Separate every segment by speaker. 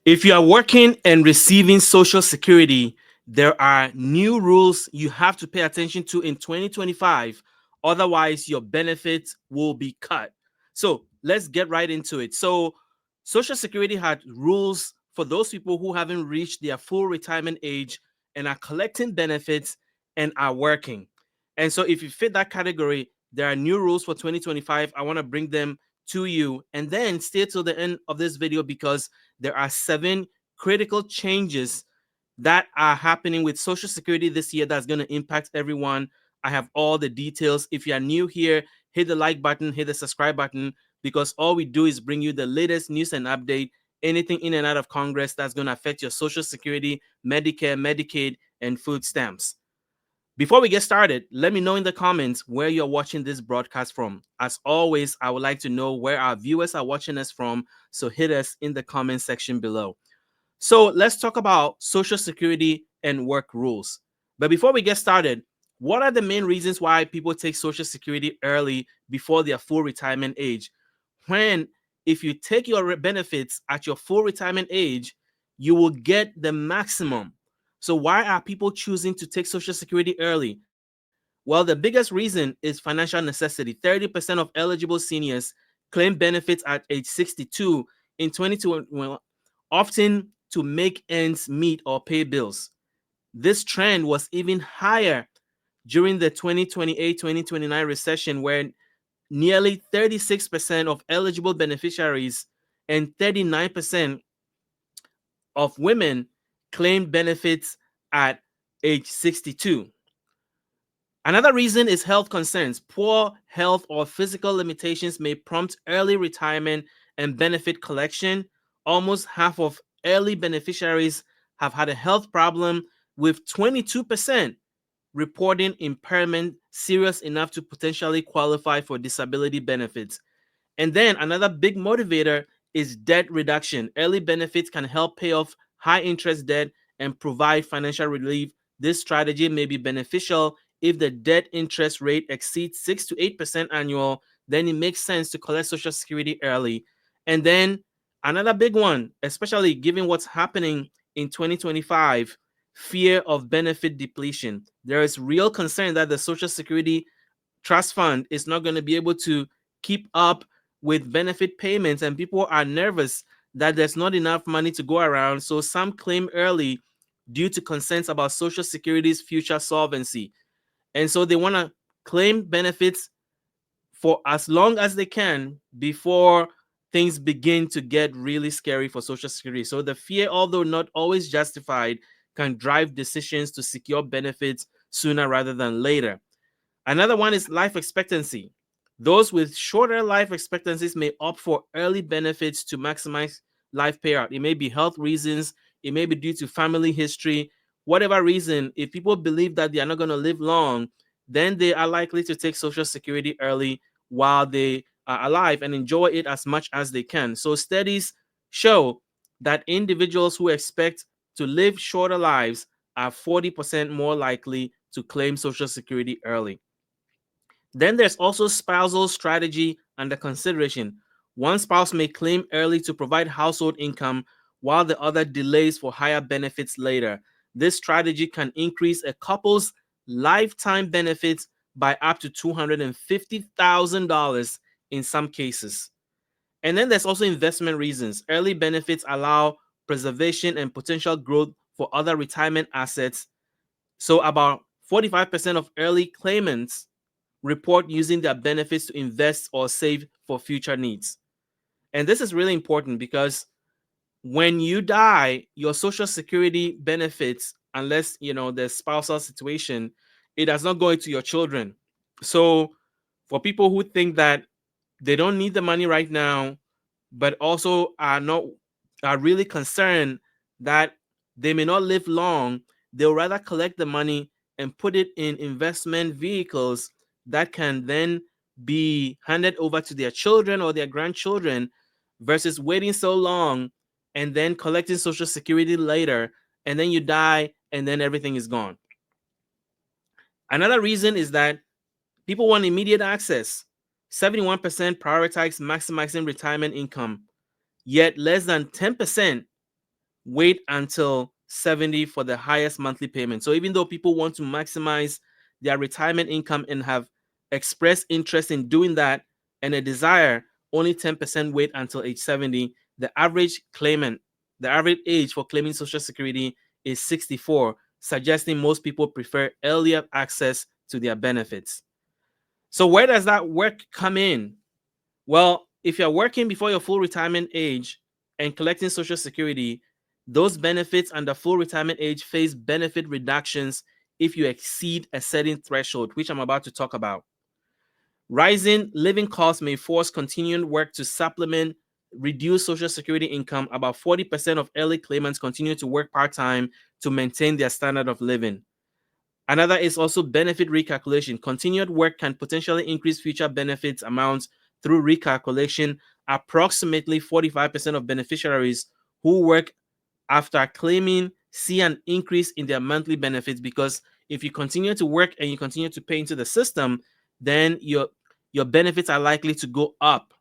Speaker 1: If you are working and receiving Social Security, there are new rules you have to pay attention to in 2025. Otherwise, your benefits will be cut. So let's get right into it. So, Social Security had rules for those people who haven't reached their full retirement age and are collecting benefits and are working. And so, if you fit that category, there are new rules for 2025. I want to bring them to you and then stay till the end of this video because there are 7 critical changes that are happening with Social Security this year that's going to impact everyone. I have all the details. If you are new here, hit the like button, hit the subscribe button, because all we do is bring you the latest news and update, anything in and out of Congress that's going to affect your Social Security, Medicare, Medicaid, and food stamps. Before we get started, let me know in the comments where you're watching this broadcast from. As always, I would like to know where our viewers are watching us from, so hit us in the comment section below. So let's talk about Social Security and work rules. But before we get started, what are the main reasons why people take Social Security early before their full retirement age? When, if you take your benefits at your full retirement age, you will get the maximum. So, why are people choosing to take Social Security early? Well, the biggest reason is financial necessity. 30% of eligible seniors claim benefits at age 62 in 2021, often to make ends meet or pay bills. This trend was even higher during the 2028-2029 recession, where nearly 36% of eligible beneficiaries and 39% of women claimed benefits at age 62. Another reason is health concerns. Poor health or physical limitations may prompt early retirement and benefit collection. Almost half of early beneficiaries have had a health problem, with 22% reporting impairment serious enough to potentially qualify for disability benefits. And then another big motivator is debt reduction. Early benefits can help pay off high interest debt and provide financial relief. This strategy may be beneficial if the debt interest rate exceeds 6 to 8% annual. Then it makes sense to collect Social Security early. And then another big one, especially given what's happening in 2025, fear of benefit depletion. There is real concern that the Social Security trust fund is not going to be able to keep up with benefit payments, and people are nervous that there's not enough money to go around. So some claim early due to concerns about Social Security's future solvency. And so they want to claim benefits for as long as they can before things begin to get really scary for Social Security. So the fear, although not always justified, can drive decisions to secure benefits sooner rather than later. Another one is life expectancy. Those with shorter life expectancies may opt for early benefits to maximize life payout. It may be health reasons, it may be due to family history, whatever reason. If people believe that they are not going to live long, then they are likely to take Social Security early while they are alive and enjoy it as much as they can. So, studies show that individuals who expect to live shorter lives are 40% more likely to claim Social Security early. Then there's also spousal strategy under consideration. One spouse may claim early to provide household income while the other delays for higher benefits later. This strategy can increase a couple's lifetime benefits by up to $250,000 in some cases. And then there's also investment reasons. Early benefits allow preservation and potential growth for other retirement assets. So about 45% of early claimants report using their benefits to invest or save for future needs. And this is really important because when you die, your Social Security benefits, unless the spousal situation, it does not go into your children. So for people who think that they don't need the money right now, but also are really concerned that they may not live long, they'll rather collect the money and put it in investment vehicles that can then be handed over to their children or their grandchildren versus waiting so long and then collecting Social Security later, and then you die and then everything is gone. Another reason is that people want immediate access. 71% prioritize maximizing retirement income, yet less than 10% wait until 70 for the highest monthly payment. So even though people want to maximize their retirement income and have expressed interest in doing that and a desire, only 10% wait until age 70. The average age for claiming Social Security is 64, suggesting most people prefer earlier access to their benefits. So where does that work come in? Well, if you're working before your full retirement age and collecting Social Security, those benefits under full retirement age face benefit reductions if you exceed a certain threshold, which I'm about to talk about. Rising living costs may force continuing work to supplement reduced Social Security income. About 40% of early claimants continue to work part-time to maintain their standard of living. Another is also benefit recalculation. Continued work can potentially increase future benefits amounts through recalculation. Approximately 45% of beneficiaries who work after claiming see an increase in their monthly benefits, because if you continue to work and you continue to pay into the system, then your benefits are likely to go up.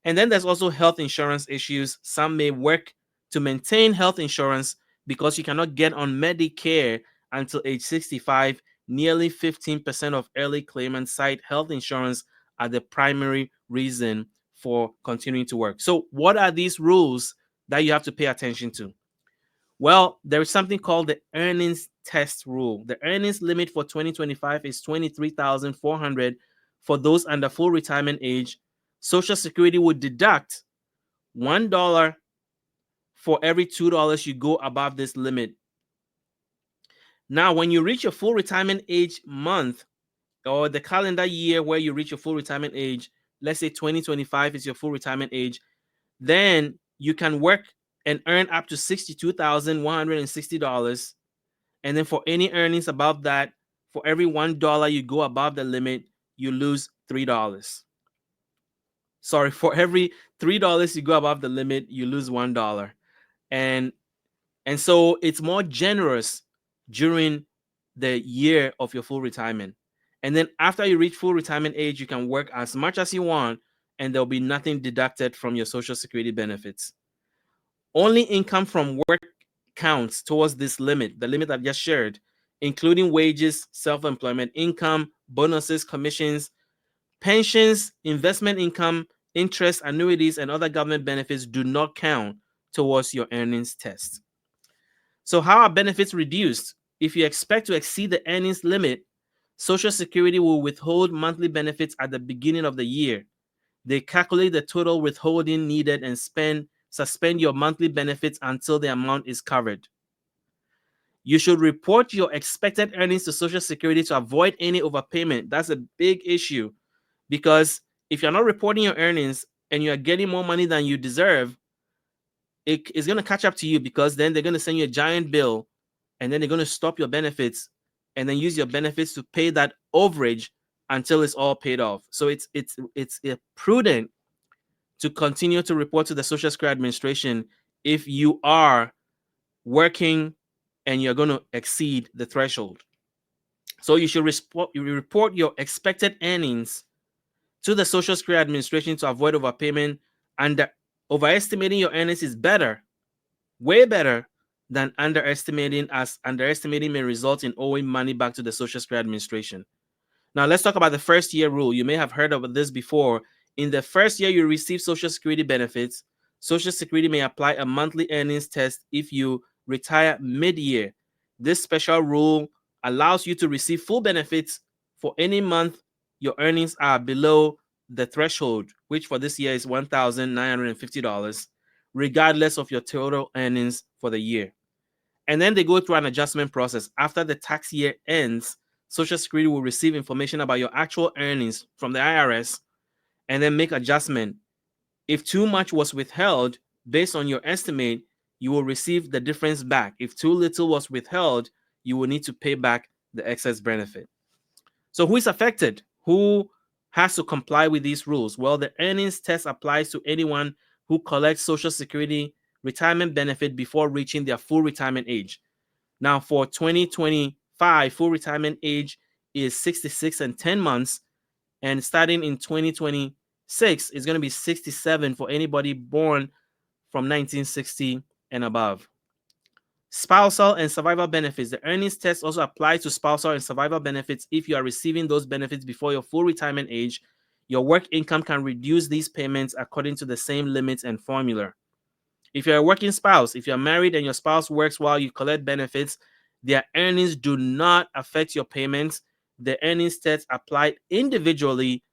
Speaker 1: And then there's also health insurance issues. Some may work to maintain health insurance because you cannot get on Medicare until age 65. Nearly 15% of early claimants cite health insurance as the primary reason for continuing to work. So, what are these rules that you have to pay attention to? Well, there is something called the earnings test rule. The earnings limit for 2025 is $23,400 for those under full retirement age. Social Security would deduct $1 for every $2 you go above this limit. Now, when you reach your full retirement age month or the calendar year where you reach your full retirement age, let's say 2025 is your full retirement age, then you can work and earn up to $62,160. And then for any earnings above that, for every $1 you go above the limit, you lose $3. Sorry, for every $3 you go above the limit, you lose $1. And so it's more generous during the year of your full retirement. And then after you reach full retirement age, you can work as much as you want, and there'll be nothing deducted from your Social Security benefits. Only income from work counts towards this limit, the limit I've just shared, including wages, self-employment income, bonuses, commissions, pensions, investment income, interest, annuities, and other government benefits do not count towards your earnings test. So how are benefits reduced? If you expect to exceed the earnings limit, Social Security will withhold monthly benefits at the beginning of the year. They calculate the total withholding needed and suspend your monthly benefits until the amount is covered. You should report your expected earnings to Social Security to avoid any overpayment. That's a big issue, because if you're not reporting your earnings and you're getting more money than you deserve, it is going to catch up to you, because then they're going to send you a giant bill, and then they're going to stop your benefits and then use your benefits to pay that overage until it's all paid off. So it's prudent to continue to report to the Social Security Administration if you are working and you're going to exceed the threshold. So you should report your expected earnings to the Social Security Administration to avoid overpayment. And overestimating your earnings is better, way better than underestimating, as underestimating may result in owing money back to the Social Security Administration. Now, let's talk about the first year rule. You may have heard of this before. In the first year you receive Social Security benefits, Social Security may apply a monthly earnings test if you retire mid-year. This special rule allows you to receive full benefits for any month your earnings are below the threshold, which for this year is $1,950, regardless of your total earnings for the year. And then they go through an adjustment process. After the tax year ends, Social Security will receive information about your actual earnings from the IRS and then make adjustment. If too much was withheld based on your estimate, you will receive the difference back. If too little was withheld, you will need to pay back the excess benefit. So who is affected? Who has to comply with these rules? Well, the earnings test applies to anyone who collects Social Security retirement benefit before reaching their full retirement age. Now, for 2025, full retirement age is 66 and 10 months. And starting in 2026, it's going to be 67 for anybody born from 1960 and above. Spousal and survival benefits. The earnings test also applies to spousal and survival benefits. If you are receiving those benefits before your full retirement age, your work income can reduce these payments according to the same limits and formula. If you're a working spouse, if you're married and your spouse works while you collect benefits, their earnings do not affect your payments. The earnings test applied individually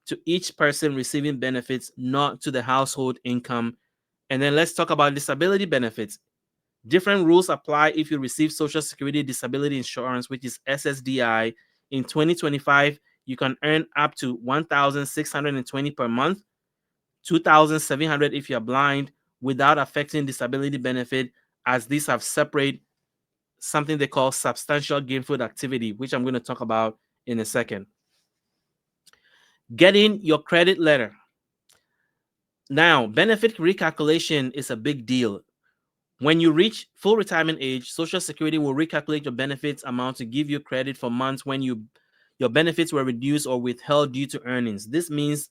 Speaker 1: to each person receiving benefits, not to the household income. And then let's talk about disability benefits. Different rules apply if you receive Social Security Disability Insurance, which is SSDI. In 2025, you can earn up to $1,620 per month, $2,700 if you're blind, without affecting disability benefit, as these have separate something they call substantial gainful activity, which I'm going to talk about in a second. Getting your credit letter. Now, benefit recalculation is a big deal. When you reach full retirement age, Social Security will recalculate your benefits amount to give you credit for months when your benefits were reduced or withheld due to earnings. This means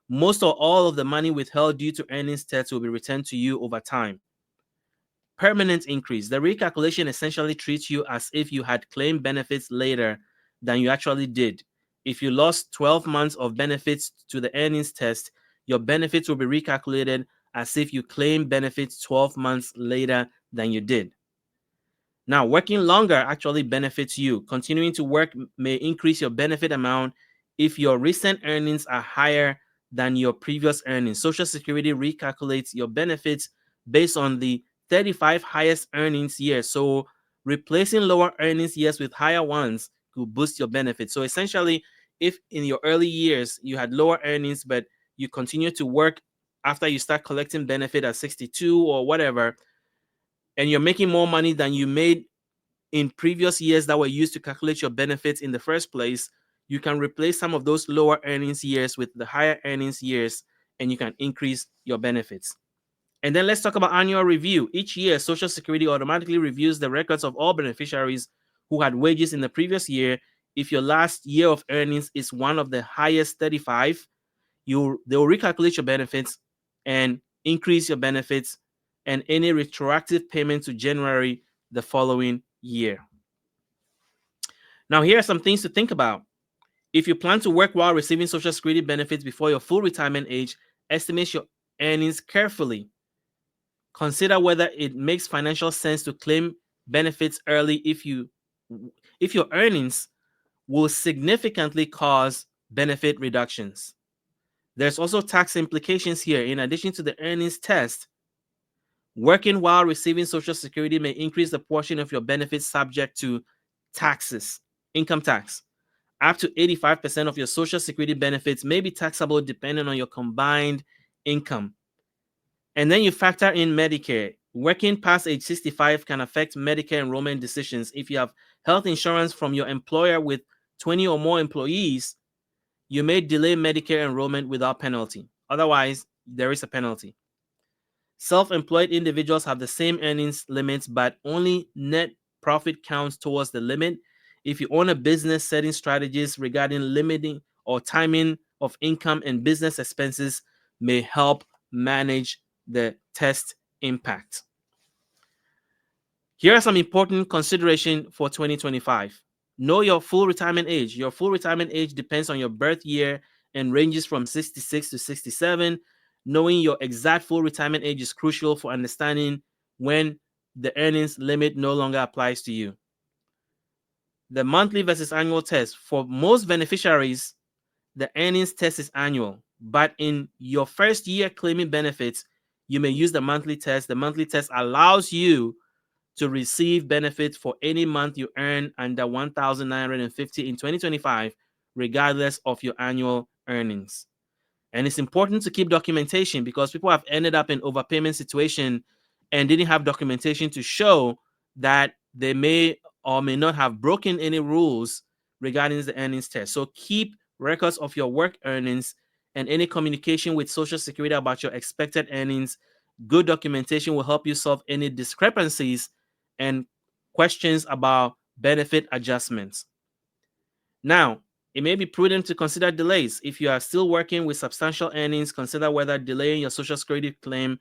Speaker 1: most or all of the money withheld due to earnings tax will be returned to you over time. Permanent increase. The recalculation essentially treats you as if you had claimed benefits later than you actually did. If you lost 12 months of benefits to the earnings test, your benefits will be recalculated as if you claimed benefits 12 months later than you did. Now, working longer actually benefits you. Continuing to work may increase your benefit amount if your recent earnings are higher than your previous earnings. Social Security recalculates your benefits based on the 35 highest earnings years. So replacing lower earnings years with higher ones could boost your benefits. So essentially, if in your early years you had lower earnings, but you continue to work after you start collecting benefit at 62 or whatever, and you're making more money than you made in previous years that were used to calculate your benefits in the first place, you can replace some of those lower earnings years with the higher earnings years, and you can increase your benefits. And then let's talk about annual review. Each year, Social Security automatically reviews the records of all beneficiaries who had wages in the previous year. If your last year of earnings is one of the highest 35, they will recalculate your benefits and increase your benefits and any retroactive payment to January the following year. Now, here are some things to think about. If you plan to work while receiving Social Security benefits before your full retirement age, estimate your earnings carefully. Consider whether it makes financial sense to claim benefits early if your earnings will significantly cause benefit reductions. There's also tax implications here. In addition to the earnings test, working while receiving Social Security may increase the portion of your benefits subject to taxes, income tax. Up to 85% of your Social Security benefits may be taxable depending on your combined income. And then you factor in Medicare. Working past age 65 can affect Medicare enrollment decisions. If you have health insurance from your employer with 20 or more employees, you may delay Medicare enrollment without penalty. Otherwise, there is a penalty. Self-employed individuals have the same earnings limits, but only net profit counts towards the limit. If you own a business, setting strategies regarding limiting or timing of income and business expenses may help manage the test impact. Here are some important considerations for 2025. Know your full retirement age. Your full retirement age depends on your birth year and ranges from 66 to 67. Knowing your exact full retirement age is crucial for understanding when the earnings limit no longer applies to you. The monthly versus annual test. For most beneficiaries, the earnings test is annual, but in your first year claiming benefits, you may use the monthly test. The monthly test allows you to receive benefits for any month you earn under $1,950 in 2025, regardless of your annual earnings. And it's important to keep documentation because people have ended up in overpayment situation and didn't have documentation to show that they may or may not have broken any rules regarding the earnings test. So keep records of your work earnings and any communication with Social Security about your expected earnings. Good documentation will help you solve any discrepancies and questions about benefit adjustments. Now, it may be prudent to consider delays. If you are still working with substantial earnings, consider whether delaying your Social Security claim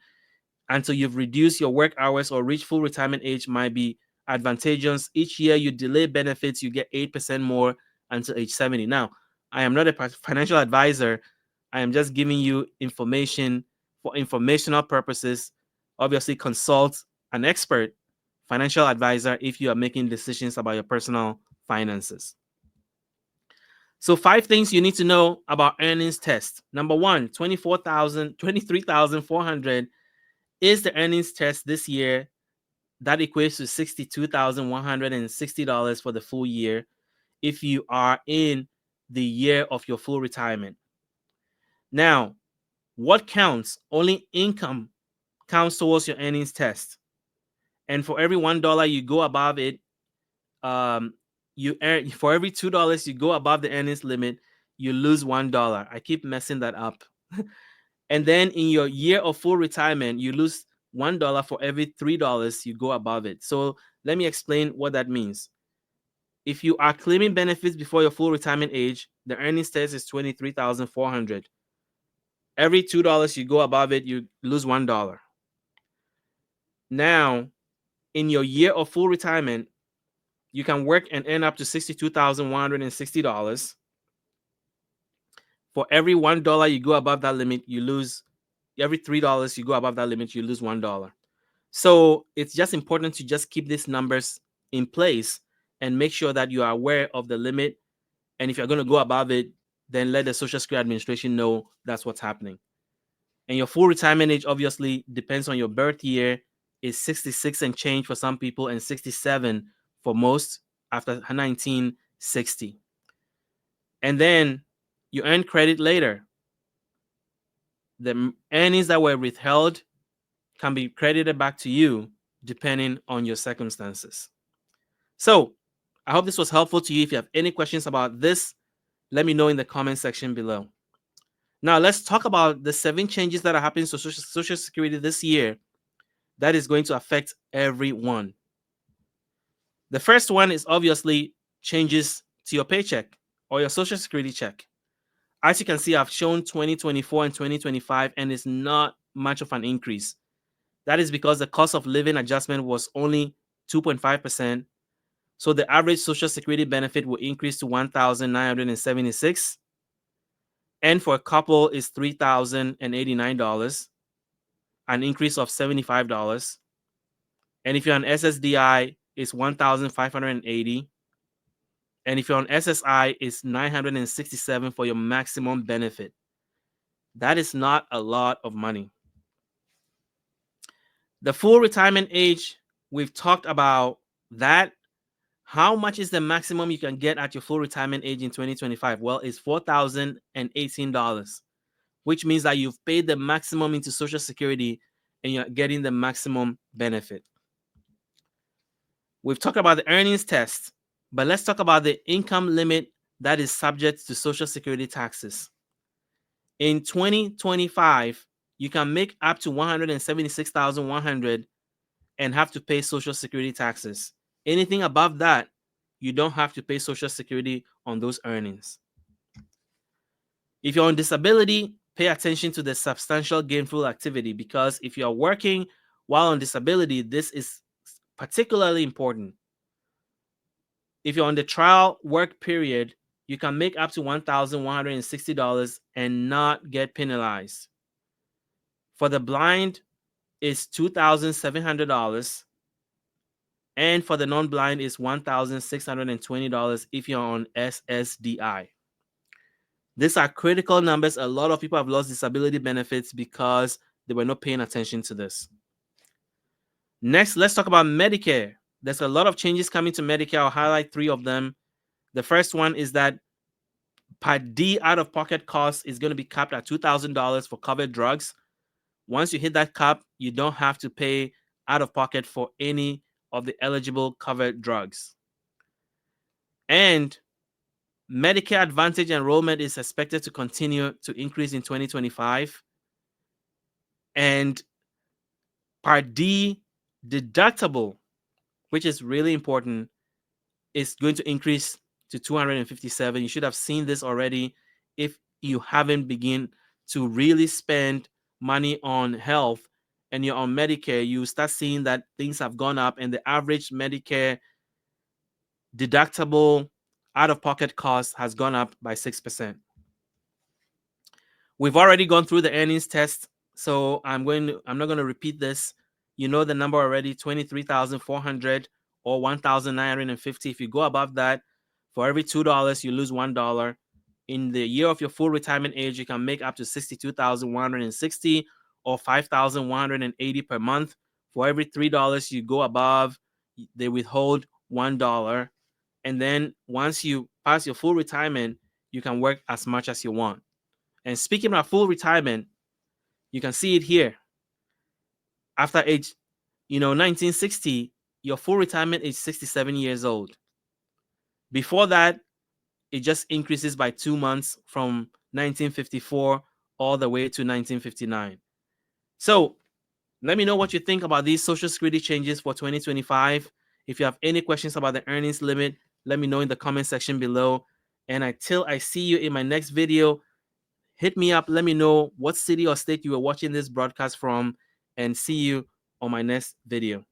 Speaker 1: until you've reduced your work hours or reached full retirement age might be advantageous. Each year you delay benefits, you get 8% more until age 70. Now, I am not a financial advisor. I am just giving you information for informational purposes. Obviously, consult an expert financial advisor if you are making decisions about your personal finances. So 5 things you need to know about earnings test. Number 1, 23,400 is the earnings test this year. That equates to $62,160 for the full year if you are in the year of your full retirement. Now, what counts? Only income counts towards your earnings test. And for every $1 you go above it, you earn, for every $2 you go above the earnings limit, you lose $1. I keep messing that up. And then in your year of full retirement, you lose $1 for every $3 you go above it. So let me explain what that means. If you are claiming benefits before your full retirement age, the earnings test is $23,400. Every $2 you go above it, you lose $1. Now, in your year of full retirement, you can work and earn up to $62,160. For every $1 you go above that limit, you lose. Every $3 you go above that limit, you lose $1. So it's just important to just keep these numbers in place and make sure that you are aware of the limit. And if you're going to go above it, then let the Social Security Administration know that's what's happening. And your full retirement age obviously depends on your birth year. Is 66 and change for some people and 67 for most after 1960. And then you earn credit later. The earnings that were withheld can be credited back to you depending on your circumstances. So I hope this was helpful to you. If you have any questions about this, let me know in the comment section below. Now let's talk about the 7 changes that are happening to Social Security this year that is going to affect everyone. The first one is obviously changes to your paycheck or your Social Security check. As you can see, I've shown 2024 and 2025, and it's not much of an increase. That is because the cost of living adjustment was only 2.5%. So the average Social Security benefit will increase to $1,976. And for a couple is $3,089, an increase of $75. And if you're on SSDI, it's $1,580. And if you're on SSI, it's $967 for your maximum benefit. That is not a lot of money. The full retirement age, we've talked about that. How much is the maximum you can get at your full retirement age in 2025? Well, it's $4,018, which means that you've paid the maximum into Social Security and you're getting the maximum benefit. We've talked about the earnings test, but let's talk about the income limit that is subject to Social Security taxes. In 2025, you can make up to $176,100 and have to pay Social Security taxes. Anything above that, you don't have to pay Social Security on those earnings. If you're on disability, pay attention to the substantial gainful activity, because if you're working while on disability, this is particularly important. If you're on the trial work period, you can make up to $1,160 and not get penalized. For the blind, it's $2,700. And for the non-blind, it's $1,620 if you're on SSDI. These are critical numbers. A lot of people have lost disability benefits because they were not paying attention to this. Next, let's talk about Medicare. There's a lot of changes coming to Medicare. I'll highlight 3 of them. The first one is that Part D out-of-pocket cost is going to be capped at $2,000 for covered drugs. Once you hit that cap, you don't have to pay out-of-pocket for any of the eligible covered drugs. And Medicare Advantage enrollment is expected to continue to increase in 2025. And Part D deductible, which is really important, is going to increase to $257. You should have seen this already if you haven't begun to really spend money on health and you're on Medicare, you start seeing that things have gone up, and the average Medicare deductible out-of-pocket cost has gone up by 6%. We've already gone through the earnings test, so I'm not going to repeat this. You know the number already, 23,400 or 1,950. If you go above that, for every $2, you lose $1. In the year of your full retirement age, you can make up to 62,160 or 5,180 per month. For every $3 you go above, they withhold $1. And then once you pass your full retirement, you can work as much as you want. And speaking of full retirement, you can see it here. After age, 1960, your full retirement is 67 years old. Before that, it just increases by 2 months from 1954 all the way to 1959. So let me know what you think about these Social Security changes for 2025. If you have any questions about the earnings limit, let me know in the comment section below. And until I see you in my next video, hit me up. Let me know what city or state you are watching this broadcast from, and see you on my next video.